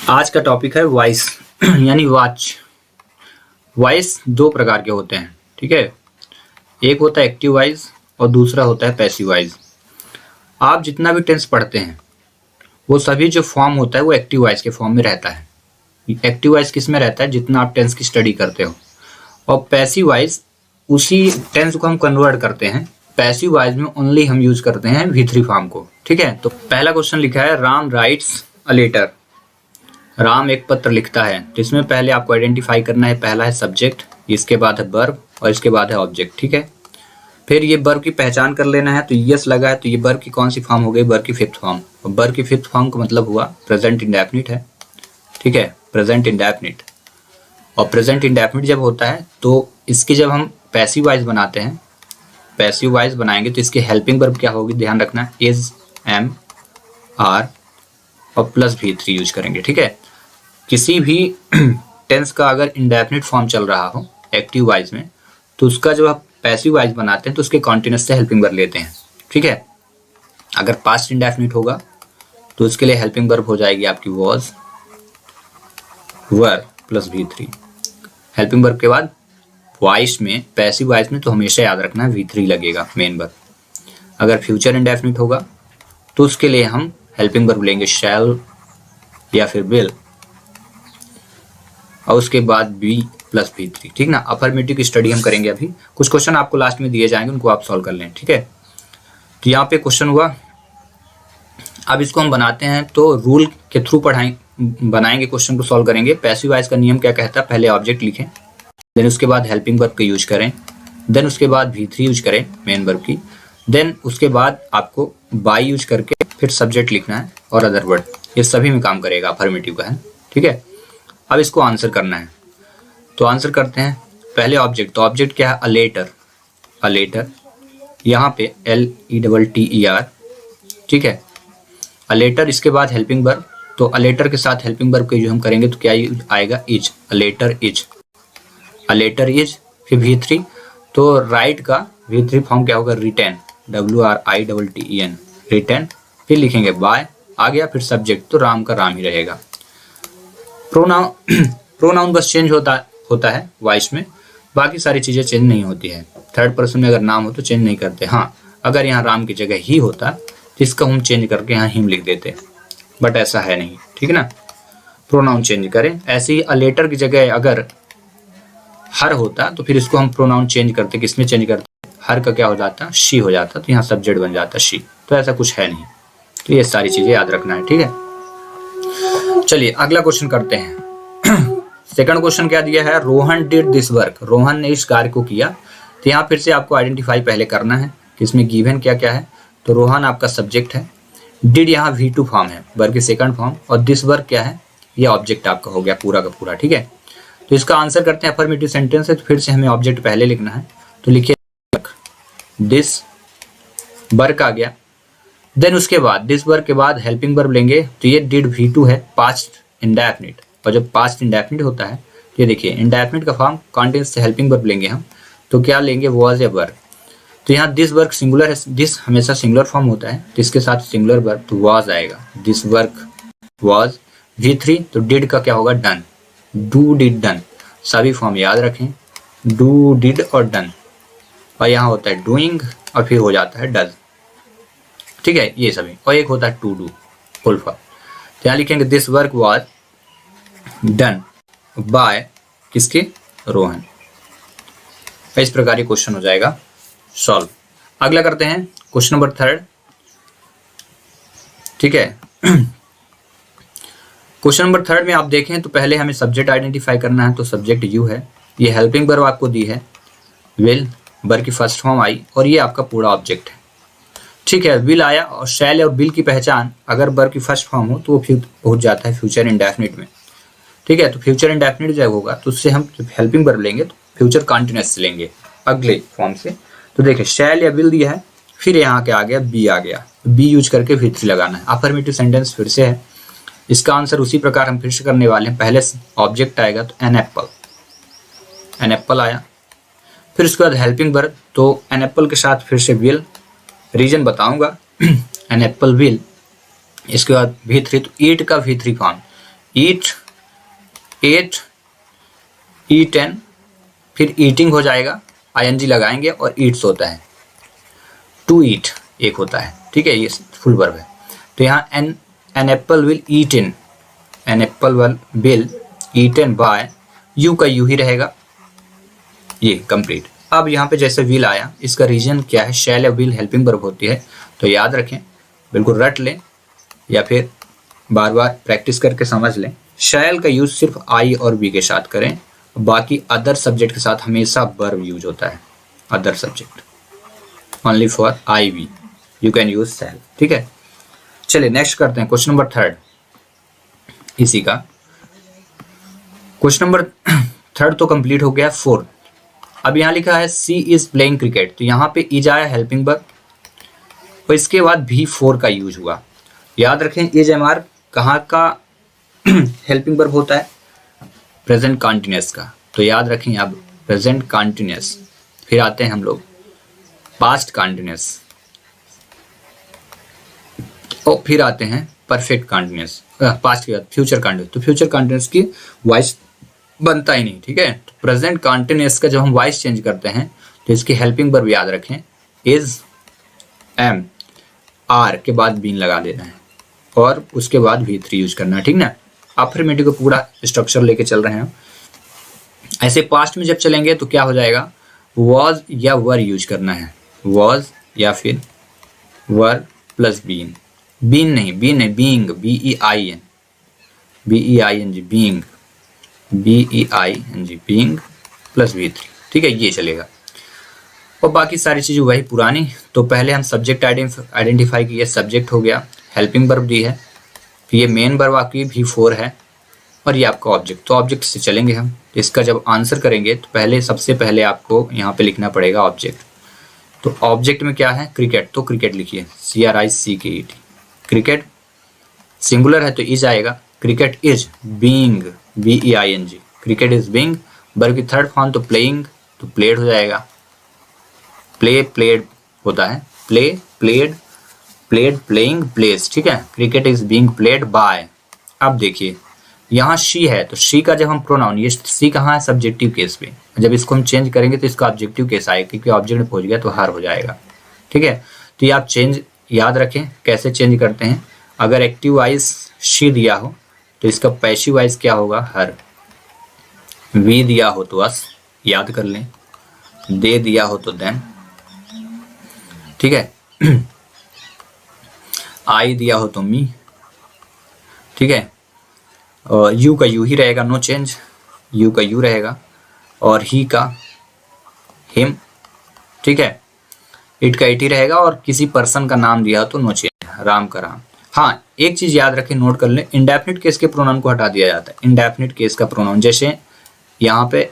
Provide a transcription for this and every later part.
आज का टॉपिक है वॉइस यानी वॉच। वॉइस दो प्रकार के होते हैं, ठीक है। एक होता है एक्टिव वॉइस और दूसरा होता है पैसिव वॉइस। आप जितना भी टेंस पढ़ते हैं वो सभी जो फॉर्म होता है वो एक्टिव वॉइस के फॉर्म में रहता है। एक्टिव वॉइस किस में रहता है? जितना आप टेंस की स्टडी करते हो। और पैसिव वॉइस उसी टेंस को हम कन्वर्ट करते हैं। पैसिव वॉइस में ओनली हम यूज करते हैं V3 फॉर्म को, ठीक है। तो पहला क्वेश्चन लिखा है Ram writes a letter. Ram एक पत्र लिखता है, तो इसमें पहले आपको आइडेंटिफाई करना है। पहला है सब्जेक्ट, इसके बाद है वर्ब और इसके बाद है ऑब्जेक्ट, ठीक है। फिर ये वर्ब की पहचान कर लेना है। तो यस लगा है तो ये वर्ब की कौन सी फॉर्म हो गई? वर्ब की फिफ्थ फॉर्म। और वर्ब की फिफ्थ फॉर्म का मतलब हुआ प्रेजेंट इंडेफिनिट है, ठीक है, प्रेजेंट इंडेफिनिट। और प्रेजेंट इंडेफिनिट जब होता है तो इसकी जब हम पैसिव वॉइस बनाते हैं, पैसिव वॉइस बनाएंगे तो इसकी हेल्पिंग वर्ब क्या होगी? ध्यान रखना, इज, एम, आर और प्लस V3 यूज करेंगे, ठीक है। किसी भी टेंस का अगर इंडेफिनिट फॉर्म चल रहा हो एक्टिव वॉइस में तो उसका जब आप पैसिव वॉइस बनाते हैं तो उसके कॉन्टिन्यूस से हेल्पिंग वर्ब लेते हैं, ठीक है। अगर पास्ट इंडेफिनिट होगा तो उसके लिए हेल्पिंग वर्ब हो जाएगी आपकी was, were plus V3। Helping verb के बाद वॉइस में, पैसिव वॉइस में तो हमेशा याद रखना है V3 लगेगा मेन वर्ब। अगर फ्यूचर इंडेफिनिट होगा तो उसके लिए हम हेल्पिंग वर्ब लेंगे शैल या फिर विल और उसके बाद बी प्लस V3, ठीक ना। अफर्मेटिव की स्टडी हम करेंगे अभी। कुछ क्वेश्चन आपको लास्ट में दिए जाएंगे, उनको आप सॉल्व कर लें, ठीक है। तो यहाँ पे क्वेश्चन हुआ, अब इसको हम बनाते हैं तो रूल के थ्रू बनाएंगे, क्वेश्चन को सॉल्व करेंगे। पैसिव वॉइस का नियम क्या कहता है? पहले ऑब्जेक्ट लिखें, देन उसके बाद हेल्पिंग वर्ब का यूज करें, देन उसके बाद V3 यूज करें मेन वर्ब की, देन उसके बाद आपको बाय यूज करके फिर सब्जेक्ट लिखना है और अदर वर्ड। ये सभी में काम करेगा अफर्मेटिव का, है, ठीक है। अब इसको आंसर करना है, तो आंसर करते हैं। पहले ऑब्जेक्ट, तो ऑब्जेक्ट क्या है? A letter, a letter. यहाँ पे LETTER, ठीक है, अ लेटर। इसके बाद हेल्पिंग वर्ब, तो अ लेटर के साथ हेल्पिंग वर्ब के जो हम करेंगे तो क्या आएगा? Is, a letter is, a letter is. फिर V3, तो राइट का V3 फॉर्म क्या होगा? Written, WRITEN, written. फिर लिखेंगे बाय, आ गया। फिर सब्जेक्ट, तो राम का राम ही रहेगा। प्रोनाउन बस चेंज होता है वॉइस में, बाकी सारी चीजें चेंज नहीं होती है। थर्ड पर्सन में अगर नाम हो तो चेंज नहीं करते। हाँ, अगर यहाँ राम की जगह ही होता तो इसका हम चेंज करके यहाँ हिम लिख देते, बट ऐसा है नहीं, ठीक है ना। प्रोनाउन चेंज करें। ऐसे ही अ लेटर की जगह अगर हर होता तो फिर इसको हम प्रोनाउन चेंज करते। किसमें चेंज करते? हर का क्या हो जाता? शी हो जाता, तो यहाँ सब्जेक्ट बन जाता शी। तो ऐसा कुछ है नहीं, तो ये सारी चीजें याद रखना है, ठीक है। चलिए अगला क्वेश्चन करते हैं। सेकंड क्वेश्चन क्या दिया है? Rohan did this work. Rohan ने इस कार्य को किया। तो यहाँ फिर से आपको आइडेंटिफाई पहले करना है कि इसमें गिवन क्या क्या है। तो रोहन आपका सब्जेक्ट है, डिड यहाँ V2 फॉर्म है, वर्क की सेकंड फॉर्म, और दिस वर्क क्या है? ये ऑब्जेक्ट आपका हो गया पूरा का पूरा, ठीक है। तो इसका आंसर करते हैं। अफर्मेटिव सेंटेंस है तो फिर से हमें ऑब्जेक्ट पहले लिखना है, तो लिखिए दिस वर्क आ गया। देन उसके बाद दिस वर्क के बाद हेल्पिंग वर्ब लेंगे, तो ये डिड V2 है, पास्ट इंडेफिनिट। और जब पास्ट इंडेफिनिट होता है तो ये देखिए इंडेफिनिट का फॉर्म कॉन्टिन्यूस से हेल्पिंग वर्ब लेंगे हम, तो क्या लेंगे? वॉज या वर। तो यहाँ दिस वर्क सिंगुलर है, दिस हमेशा सिंगुलर फॉर्म होता है, तो इसके साथ सिंगुलर वर्ब तो वॉज आएगा। This work was. V3, तो डिड का क्या होगा? Done, do did done. सभी फॉर्म याद रखें, डू डिड और डन। और यहाँ होता है डूइंग और फिर हो जाता है डज, ठीक है, ये सभी। और एक होता है टू डू, फुल फॉर्म। तो यहाँ लिखेंगे this work was done by किसके? रोहन। इस प्रकार ये क्वेश्चन हो जाएगा सॉल्व। अगला करते हैं क्वेश्चन नंबर थर्ड, ठीक है। क्वेश्चन नंबर थर्ड में आप देखें तो पहले हमें सब्जेक्ट आइडेंटिफाई करना है, तो सब्जेक्ट यू है। ये हेल्पिंग वर्ब आपको दी है विल, वर्ब की फर्स्ट फॉर्म आई, और ये आपका पूरा ऑब्जेक्ट है, ठीक है। विल आया और शैल और विल की पहचान अगर वर्ब की फर्स्ट फॉर्म हो तो वो पहुंच जाता है फ्यूचर इंडेफिनिट में, ठीक है। तो फ्यूचर इंडेफिनिट जब होगा तो उससे हम हेल्पिंग वर्ब लेंगे तो फ्यूचर कॉन्टिन्यूअस से लेंगे अगले फॉर्म से। तो देखिए शैल या विल दिया है, फिर यहाँ के आ गया बी, आ गया बी यूज करके V3 लगाना है। अफर्मेटिव सेंटेंस फिर से है, इसका आंसर उसी प्रकार हम फिर से करने वाले हैं। पहले ऑब्जेक्ट आएगा तो एन एप्पल, एन एप्पल आया। फिर उसके बाद हेल्पिंग वर्ब, तो एन एप्पल के साथ फिर से विल, रीजन बताऊंगा। An apple will. इसके बाद V3, तो ईट का V3 form, eat, ate, eaten, फिर ईटिंग हो जाएगा, आईएनजी लगाएंगे और ईट्स होता है, टू ईट एक होता है, ठीक है, ये फुल वर्ब है। तो यहाँ an apple will eaten, an apple will eaten by, U का यू ही रहेगा, ये कंप्लीट। अब यहाँ पे जैसे विल आया, इसका रीजन क्या है, शैल या विल हेल्पिंग वर्ब होती है, तो याद रखें, बिल्कुल रट लें या फिर बार बार प्रैक्टिस करके समझ लें। शैल का यूज सिर्फ आई और बी के साथ करें, बाकी अदर सब्जेक्ट के साथ हमेशा वर्ब यूज होता है, other subject only for I we you can use shall, ठीक है। चलिए नेक्स्ट करते हैं क्वेश्चन नंबर 3 इसी का। क्वेश्चन नंबर 3 तो कंप्लीट हो गया। 4 अब यहाँ लिखा है सी इज प्लेइंग क्रिकेट, तो यहाँ पे इज आया हेल्पिंग वर्ब और इसके बाद भी 4 का यूज हुआ। याद रखें इज एम आर कहाँ का हेल्पिंग वर्ब होता है, प्रेजेंट कॉन्टिन्यूअस का, तो याद रखें अब प्रेजेंट कॉन्टिन्यूअस, फिर आते हैं हम लोग पास्ट कॉन्टिन्यूअस और फिर आते हैं परफेक्ट कॉन्टिन्यूअस, पास्ट के बाद फ्यूचर कॉन्टिन्यूअस, तो फ्यूचर कॉन्टिन्यूअस की वॉइस बनता ही नहीं, ठीक है। तो प्रेजेंट कॉन्टिन्यूअस का जब हम वॉइस चेंज करते हैं तो इसकी हेल्पिंग वर्ब याद रखें इज, एम, आर के बाद बीन लगा देना है और उसके बाद V3 यूज करना है, ठीक ना। अफर्मेटिव का पूरा स्ट्रक्चर लेके चल रहे हैं। ऐसे पास्ट में जब चलेंगे तो क्या हो जाएगा, वॉज या वर यूज करना है, वॉज या फिर वर प्लस बीन, बीन नहीं being, BEIN, being, being plus V3, ठीक है, ये चलेगा। और बाकी सारी चीज़ें वही पुरानी। तो पहले हम सब्जेक्ट आइडेंटिफाई किए, सब्जेक्ट हो गया, हेल्पिंग वर्ब दी है, फिर ये मेन वर्ब आपकी V4 है और ये आपका ऑब्जेक्ट। तो ऑब्जेक्ट से चलेंगे हम, इसका जब आंसर करेंगे तो पहले सबसे पहले आपको यहाँ पे लिखना पड़ेगा ऑब्जेक्ट। तो ऑब्जेक्ट में क्या है, क्रिकेट, तो क्रिकेट लिखिए, CRICKET, क्रिकेट सिंगुलर है तो इज आएगा, cricket is being, BEING, cricket is being. Verb की थर्ड फॉर्म तो प्लेइंग, तो प्लेड हो जाएगा, प्ले प्लेड होता है, play played, played playing place, ठीक है। Cricket is being played by. अब देखिए यहाँ शी है, तो शी का जब हम प्रोनाउन, ये शी कहाँ है, सब्जेक्टिव केस पे, जब इसको हम चेंज करेंगे तो इसका ऑब्जेक्टिव केस आएगा, क्योंकि ऑब्जेक्ट में पहुंच गया तो हर हो जाएगा, ठीक है। तो ये आप चेंज याद रखें कैसे चेंज करते हैं। अगर एक्टिव वाइज शी दिया हो तो इसका पैसिव वाइज क्या होगा, हर। वी दिया हो तो अस, याद कर लें, दे दिया हो तो देम, ठीक है। आई दिया हो तो मी, ठीक है। और यू का यू ही रहेगा, नो चेंज, यू का यू रहेगा, और ही का हिम, ठीक है। इट का इट ही रहेगा, और किसी पर्सन का नाम दिया हो तो नो चेंज, राम का राम। हाँ, एक चीज याद रखें, नोट कर लें, इंडेफिनिट केस के प्रोनाउन को हटा दिया जाता है। इंडेफिनिट केस का प्रोनाउन, जैसे यहाँ पे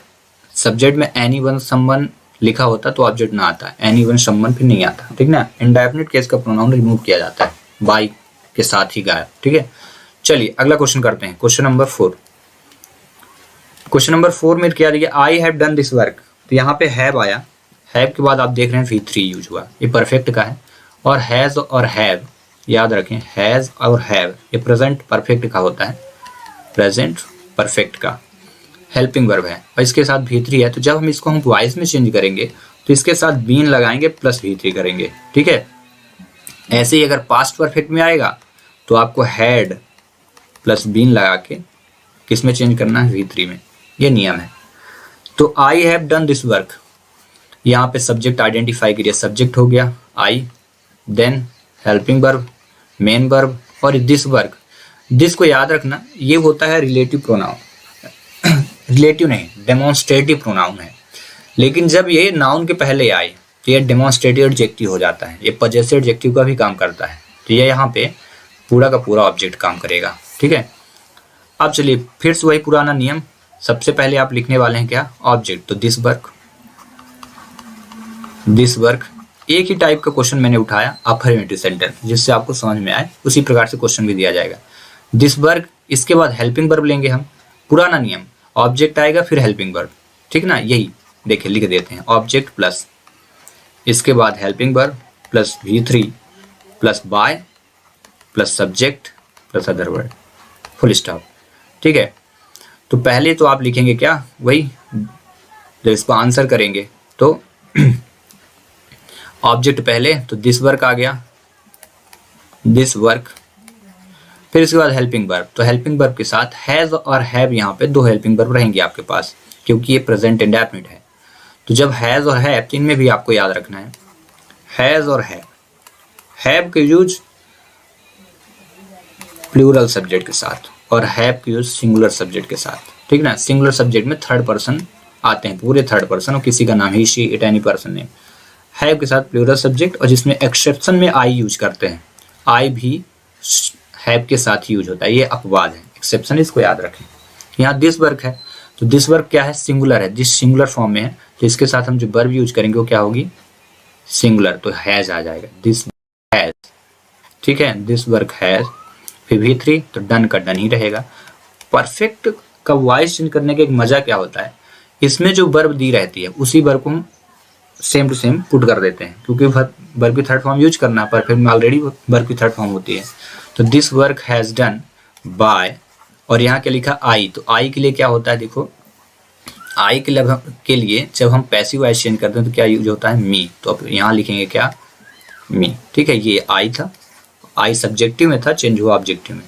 सब्जेक्ट में एनी वन समवन लिखा होता तो ऑब्जेक्ट ना आता, एनी वन समवन फिर नहीं आता, ठीक ना। इंडेफिनिट केस का प्रोनाउन रिमूव किया जाता है, बाई के साथ ही गायब, ठीक है। चलिए अगला क्वेश्चन करते हैं, क्वेश्चन नंबर 4। क्वेश्चन नंबर 4 में क्या दिया, आई हैव डन दिस वर्क, तो यहाँ पे हैव आया, हैव के बाद आप देख रहे हैं V3 यूज हुआ, ये परफेक्ट का है। और हैज और हैव याद रखें, हैज और हैव ये प्रेजेंट परफेक्ट का होता है, प्रेजेंट परफेक्ट का हेल्पिंग वर्ब है, और इसके साथ V3 है। तो जब हम इसको हम वॉइस में चेंज करेंगे तो इसके साथ बीन लगाएंगे प्लस V3 करेंगे, ठीक है। ऐसे ही अगर पास्ट परफेक्ट में आएगा तो आपको हैड प्लस बीन लगा के किस में चेंज करना है, V3 में, ये नियम है। तो I have done this work, यहाँ पे सब्जेक्ट आइडेंटिफाई करिए, सब्जेक्ट हो गया I, then helping verb, main verb, और दिस वर्क। दिस को याद रखना, ये होता है रिलेटिव प्रोनाउन, रिलेटिव नहीं, डेमोन्स्ट्रेटिव प्रोनाउन है। लेकिन जब ये नाउन के पहले आए तो ये डेमोन्स्ट्रेटिव एडजेक्टिव हो जाता है, ये पजेसिव एडजेक्टिव का भी काम करता है। तो ये यहाँ पे पूरा का पूरा ऑब्जेक्ट काम करेगा, ठीक है। अब चलिए फिर से वही पुराना नियम, सबसे पहले आप लिखने वाले हैं क्या, ऑब्जेक्ट, तो दिस वर्क, दिस वर्क। एक ही टाइप का क्वेश्चन मैंने उठाया, अफर्मेटिव सेंटेंस, जिससे आपको समझ में आए, उसी प्रकार से क्वेश्चन भी दिया जाएगा। दिस वर्क, इसके बाद हेल्पिंग वर्ब लेंगे हम, पुराना नियम, ऑब्जेक्ट आएगा फिर हेल्पिंग वर्ब, ठीक ना। यही देखिए लिख देते हैं, ऑब्जेक्ट प्लस इसके बाद helping verb plus V3 plus by plus subject plus other word, full stop, ठीक। ठीक है। तो पहले तो आप लिखेंगे क्या, वही जब इसको आंसर करेंगे तो ऑब्जेक्ट पहले तो दिस वर्क आ गया, दिस वर्क, फिर इसके बाद हेल्पिंग वर्ब, तो हेल्पिंग वर्ब के साथ हैज और हैव, यहाँ पे दो हेल्पिंग वर्ब रहेंगे आपके पास क्योंकि ये प्रेजेंट इंडेफिनिट है। तो जब हैज और हैव, तो इनमें भी आपको याद रखना है हैज और हैव का यूज प्लूरल सब्जेक्ट के साथ और हैव का यूज सिंगुलर सब्जेक्ट के साथ, ठीक ना। सिंगुलर सब्जेक्ट में थर्ड पर्सन आते हैं, पूरे थर्ड पर्सन और किसी का नाम he, she, it, any person name. Have के साथ प्लूरल सब्जेक्ट और जिसमें एक्सेप्शन में आई यूज करते हैं, आई भी हैव के साथ यूज होता है, ये अपवाद है, एक्सेप्शन, इसको याद रखें। यहाँ दिस वर्क है, तो दिस वर्क क्या है, सिंगुलर है, दिस सिंगुलर फॉर्म में है, तो इसके साथ हम जो वर्ब यूज करेंगे वो क्या होगी, सिंगुलर, तो हैज आ जाएगा, दिस हैज, ठीक है, दिस वर्क हैज। फिर V3 तो डन का डन ही रहेगा। परफेक्ट का वॉइस चेंज करने का एक मजा क्या होता है, इसमें जो वर्ब दी रहती है उसी वर्ब को हम सेम टू सेम पुट कर देते हैं क्योंकि वर्ब की थर्ड फॉर्म यूज करना है, परफेक्ट में ऑलरेडी वर्ब की थर्ड फॉर्म होती है। तो this work has done bye, और यहाँ क्या लिखा, आई, तो आई के लिए क्या होता है, देखो आई के लिए जब हम पैसिव वॉइस चेंज करते हैं तो क्या यूज होता है, मी, तो अब यहाँ लिखेंगे क्या, मी, ठीक है। ये आई था, आई सब्जेक्टिव में था, चेंज हुआ ऑब्जेक्टिव में,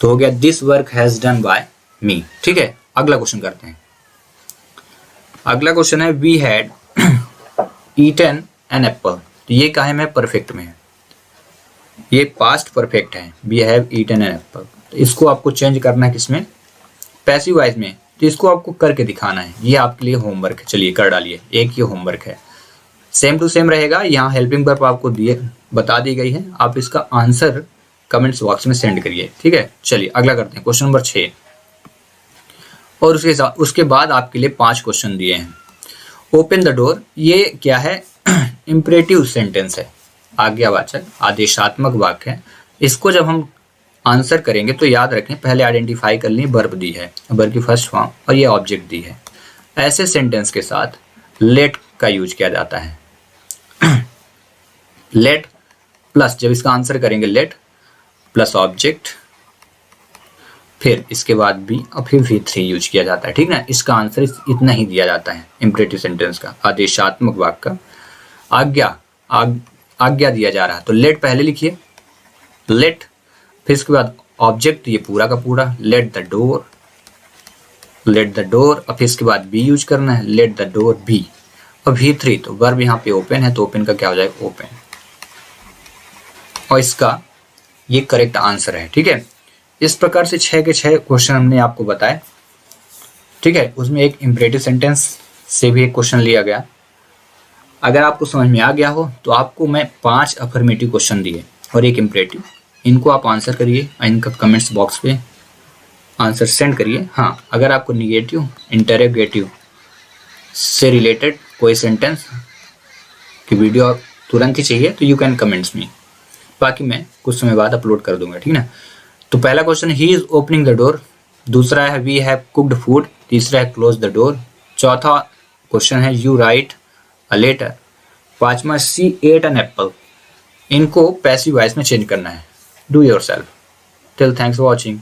तो हो गया this work has done by me, ठीक है। अगला क्वेश्चन करते हैं। अगला क्वेश्चन है we had eaten an apple, तो ये काहे में परफेक्ट में है, ये पास्ट परफेक्ट है, we have eaten an apple, तो इसको आपको चेंज करना है किसमें, पैसिव वॉइस में, तो इसको आपको करके दिखाना है, ये आपके लिए होमवर्क है, चलिए कर डालिए, एक ये होमवर्क है, सेम टू सेम रहेगा। यहाँ हेल्पिंग वर्ब आपको बता दी गई है, आप इसका आंसर कमेंट्स बॉक्स में सेंड करिए, ठीक है। चलिए अगला करते हैं, क्वेश्चन नंबर 6, और उसके बाद आपके लिए 5 क्वेश्चन दिए हैं। ओपन द डोर, ये क्या है, इंपरेटिव सेंटेंस है, आज्ञावाचक आदेशात्मक वाक्य है। इसको जब हम आंसर करेंगे तो याद रखें, पहले आइडेंटिफाई कर लें वर्ब दी है, वर्ब की फर्स्ट फॉर्म, और ये ऑब्जेक्ट दी है। ऐसे सेंटेंस के साथ लेट का यूज किया जाता है, लेट प्लस, जब इसका आंसर करेंगे लेट प्लस ऑब्जेक्ट, फिर इसके बाद बी और फिर V3 यूज किया जाता है, ठीक ना। इसका आंसर इतना ही दिया जाता है इंपरेटिव सेंटेंस का, आदेशात्मक वाक्य का। आज्ञा दिया जा रहा है तो लेट पहले लिखिए, लेट, फिर इसके बाद ऑब्जेक्ट, ये पूरा का पूरा, लेट द डोर, और फिर इसके बाद बी यूज करना है, लेट द डोर बी, और V3 तो वर्ब यहाँ पे ओपन है, तो ओपन का क्या हो जाएगा, ओपन, और इसका ये करेक्ट आंसर है, ठीक है। इस प्रकार से 6 के 6 क्वेश्चन हमने आपको बताए, ठीक है। उसमें एक इंपरेटिव सेंटेंस से भी एक क्वेश्चन लिया गया। अगर आपको समझ में आ गया हो तो आपको मैं 5 अफर्मेटिव क्वेश्चन दिए और एक इंपरेटिव, इनको आप आंसर करिए, इनका कमेंट्स बॉक्स पे आंसर सेंड करिए। हाँ, अगर आपको निगेटिव, इंटरोगेटिव से रिलेटेड कोई सेंटेंस की वीडियो तुरंत ही चाहिए तो यू कैन कमेंट्स मी, बाकी मैं कुछ समय बाद अपलोड कर दूंगा, ठीक ना। तो पहला question, he is opening the door, दूसरा है वी हैव कुक्ड फूड, तीसरा है क्लोज द डोर, चौथा क्वेश्चन है यू राइट अ लेटर, पांचवा सी एट एन एप्पल। इनको पैसिव वॉइस में चेंज करना है। Do yourself. Till, thanks for watching.